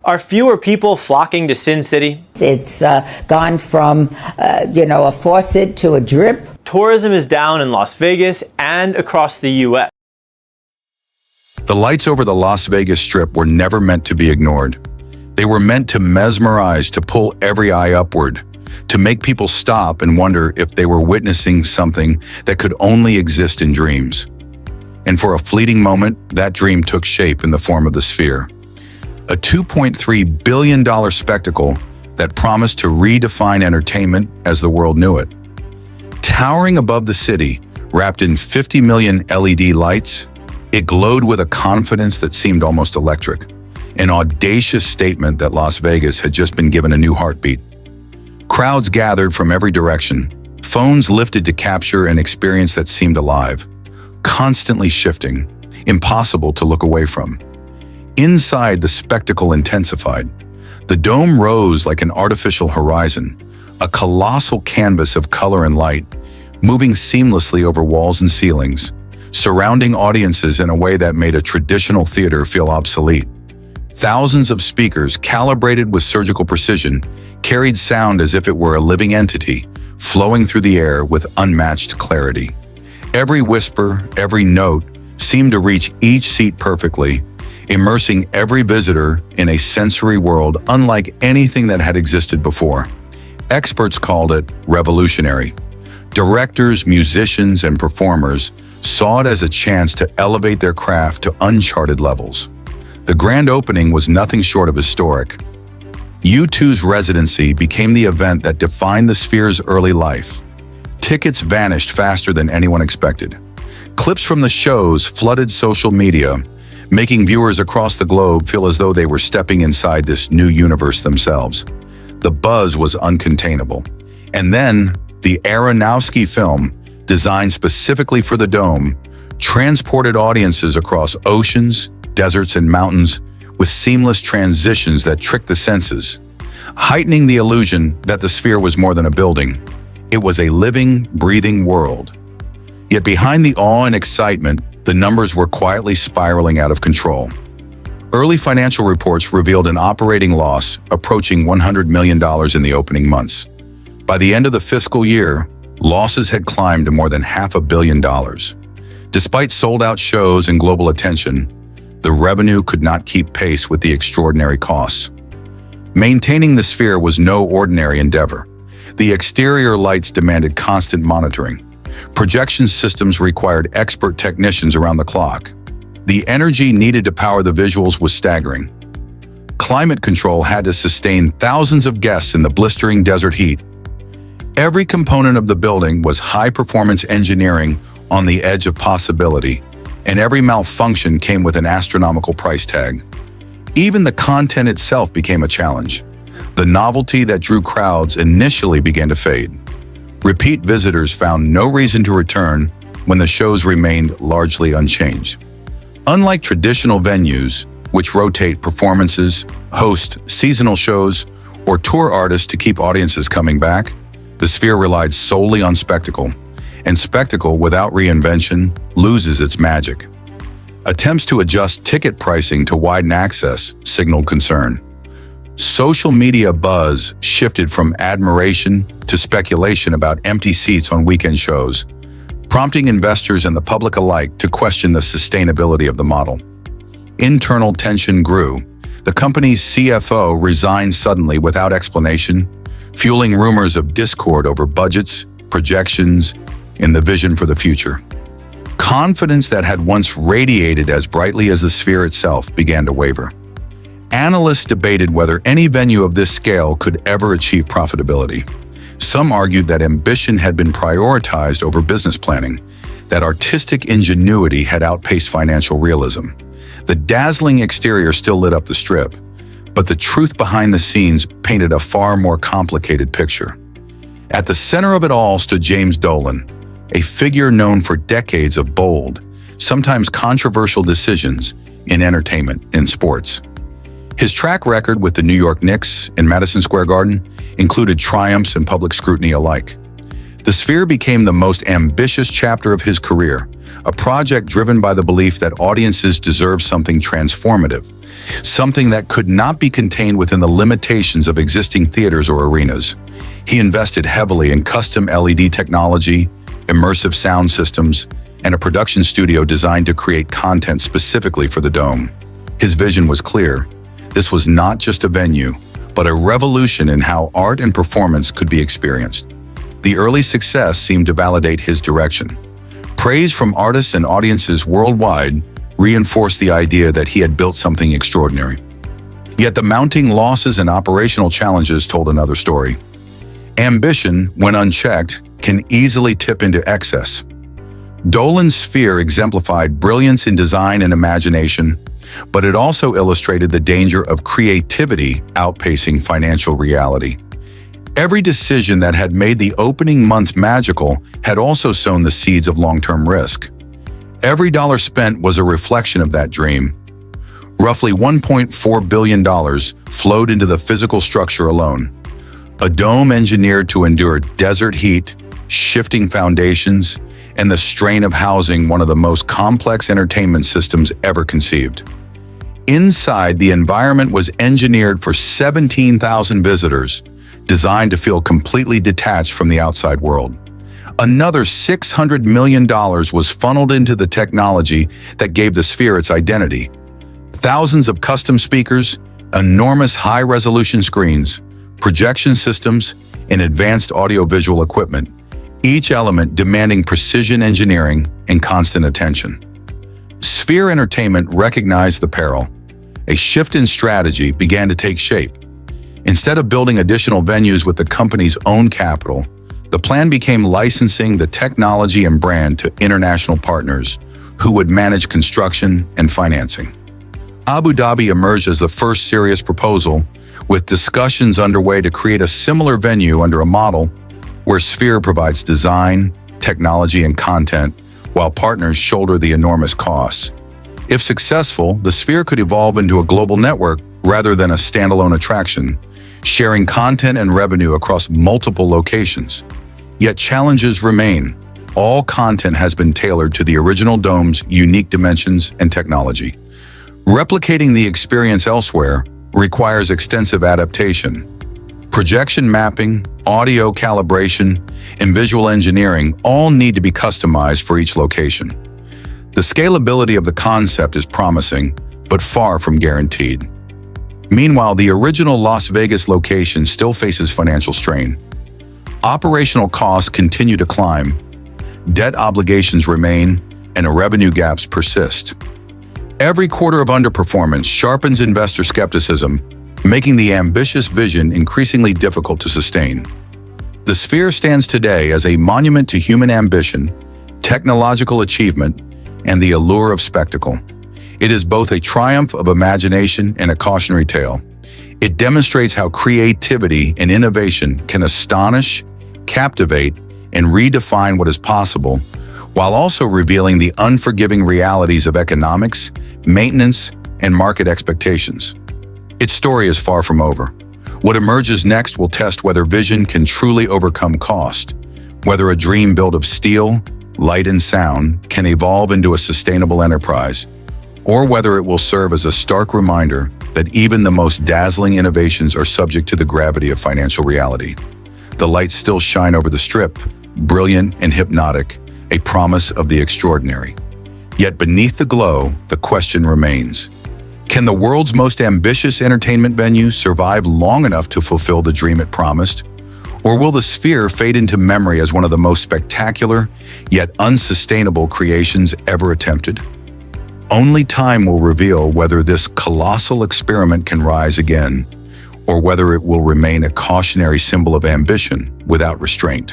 Are fewer people flocking to Sin City? It's gone from, a faucet to a drip. Tourism is down in Las Vegas and across the U.S. The lights over the Las Vegas Strip were never meant to be ignored. They were meant to mesmerize, to pull every eye upward, to make people stop and wonder if they were witnessing something that could only exist in dreams. And for a fleeting moment, that dream took shape in the form of the Sphere. A $2.3 billion spectacle that promised to redefine entertainment as the world knew it. Towering above the city, wrapped in 50 million LED lights, it glowed with a confidence that seemed almost electric, an audacious statement that Las Vegas had just been given a new heartbeat. Crowds gathered from every direction, phones lifted to capture an experience that seemed alive, constantly shifting, impossible to look away from. Inside, the spectacle intensified. The dome rose like an artificial horizon, a colossal canvas of color and light, moving seamlessly over walls and ceilings, surrounding audiences in a way that made a traditional theater feel obsolete. Thousands of speakers, calibrated with surgical precision, carried sound as if it were a living entity, flowing through the air with unmatched clarity. Every whisper, every note, seemed to reach each seat perfectly, immersing every visitor in a sensory world unlike anything that had existed before. Experts called it revolutionary. Directors, musicians, and performers saw it as a chance to elevate their craft to uncharted levels. The grand opening was nothing short of historic. U2's residency became the event that defined the Sphere's early life. Tickets vanished faster than anyone expected. Clips from the shows flooded social media, making viewers across the globe feel as though they were stepping inside this new universe themselves. The buzz was uncontainable. And then, the Aronofsky film, designed specifically for the Dome, transported audiences across oceans, deserts, and mountains with seamless transitions that tricked the senses, heightening the illusion that the Sphere was more than a building. It was a living, breathing world. Yet behind the awe and excitement, the numbers were quietly spiraling out of control. Early financial reports revealed an operating loss approaching $100 million in the opening months. By the end of the fiscal year, losses had climbed to more than $500 million. Despite sold-out shows and global attention, the revenue could not keep pace with the extraordinary costs. Maintaining the Sphere was no ordinary endeavor. The exterior lights demanded constant monitoring. Projection systems required expert technicians around the clock. The energy needed to power the visuals was staggering. Climate control had to sustain thousands of guests in the blistering desert heat. Every component of the building was high-performance engineering on the edge of possibility, and every malfunction came with an astronomical price tag. Even the content itself became a challenge. The novelty that drew crowds initially began to fade. Repeat visitors found no reason to return when the shows remained largely unchanged. Unlike traditional venues, which rotate performances, host seasonal shows, or tour artists to keep audiences coming back, the Sphere relied solely on spectacle, and spectacle without reinvention loses its magic. Attempts to adjust ticket pricing to widen access signaled concern. Social media buzz shifted from admiration to speculation about empty seats on weekend shows, prompting investors and the public alike to question the sustainability of the model. Internal tension grew. The company's CFO resigned suddenly without explanation, fueling rumors of discord over budgets, projections, and the vision for the future. Confidence that had once radiated as brightly as the Sphere itself began to waver. Analysts debated whether any venue of this scale could ever achieve profitability. Some argued that ambition had been prioritized over business planning, that artistic ingenuity had outpaced financial realism. The dazzling exterior still lit up the Strip, but the truth behind the scenes painted a far more complicated picture. At the center of it all stood James Dolan, a figure known for decades of bold, sometimes controversial decisions in entertainment and sports. His track record with the New York Knicks and Madison Square Garden included triumphs and public scrutiny alike. The Sphere became the most ambitious chapter of his career, a project driven by the belief that audiences deserve something transformative, something that could not be contained within the limitations of existing theaters or arenas. He invested heavily in custom LED technology, immersive sound systems, and a production studio designed to create content specifically for the Dome. His vision was clear. This was not just a venue, but a revolution in how art and performance could be experienced. The early success seemed to validate his direction. Praise from artists and audiences worldwide reinforced the idea that he had built something extraordinary. Yet the mounting losses and operational challenges told another story. Ambition, when unchecked, can easily tip into excess. Dolan's Sphere exemplified brilliance in design and imagination, but it also illustrated the danger of creativity outpacing financial reality. Every decision that had made the opening months magical had also sown the seeds of long-term risk. Every dollar spent was a reflection of that dream. Roughly $1.4 billion flowed into the physical structure alone. A dome engineered to endure desert heat, shifting foundations, and the strain of housing one of the most complex entertainment systems ever conceived. Inside, the environment was engineered for 17,000 visitors, designed to feel completely detached from the outside world. Another $600 million was funneled into the technology that gave the Sphere its identity. Thousands of custom speakers, enormous high-resolution screens, projection systems, and advanced audiovisual equipment, each element demanding precision engineering and constant attention. Sphere Entertainment recognized the peril. A shift in strategy began to take shape. Instead of building additional venues with the company's own capital, the plan became licensing the technology and brand to international partners who would manage construction and financing. Abu Dhabi emerged as the first serious proposal, with discussions underway to create a similar venue under a model where Sphere provides design, technology, and content, while partners shoulder the enormous costs. If successful, the Sphere could evolve into a global network rather than a standalone attraction, sharing content and revenue across multiple locations. Yet challenges remain. All content has been tailored to the original Dome's unique dimensions and technology. Replicating the experience elsewhere requires extensive adaptation. Projection mapping, audio calibration, and visual engineering all need to be customized for each location. The scalability of the concept is promising, but far from guaranteed. Meanwhile, the original Las Vegas location still faces financial strain. Operational costs continue to climb, debt obligations remain, and revenue gaps persist. Every quarter of underperformance sharpens investor skepticism, making the ambitious vision increasingly difficult to sustain. The Sphere stands today as a monument to human ambition, technological achievement, and the allure of spectacle. It is both a triumph of imagination and a cautionary tale. It demonstrates how creativity and innovation can astonish, captivate, and redefine what is possible, while also revealing the unforgiving realities of economics, maintenance, and market expectations. Its story is far from over. What emerges next will test whether vision can truly overcome cost, whether a dream built of steel, light, and sound can evolve into a sustainable enterprise, or whether it will serve as a stark reminder that even the most dazzling innovations are subject to the gravity of financial reality. The lights still shine over the Strip, brilliant and hypnotic, a promise of the extraordinary. Yet beneath the glow, the question remains: can the world's most ambitious entertainment venue survive long enough to fulfill the dream it promised? Or will the Sphere fade into memory as one of the most spectacular, yet unsustainable creations ever attempted? Only time will reveal whether this colossal experiment can rise again, or whether it will remain a cautionary symbol of ambition without restraint.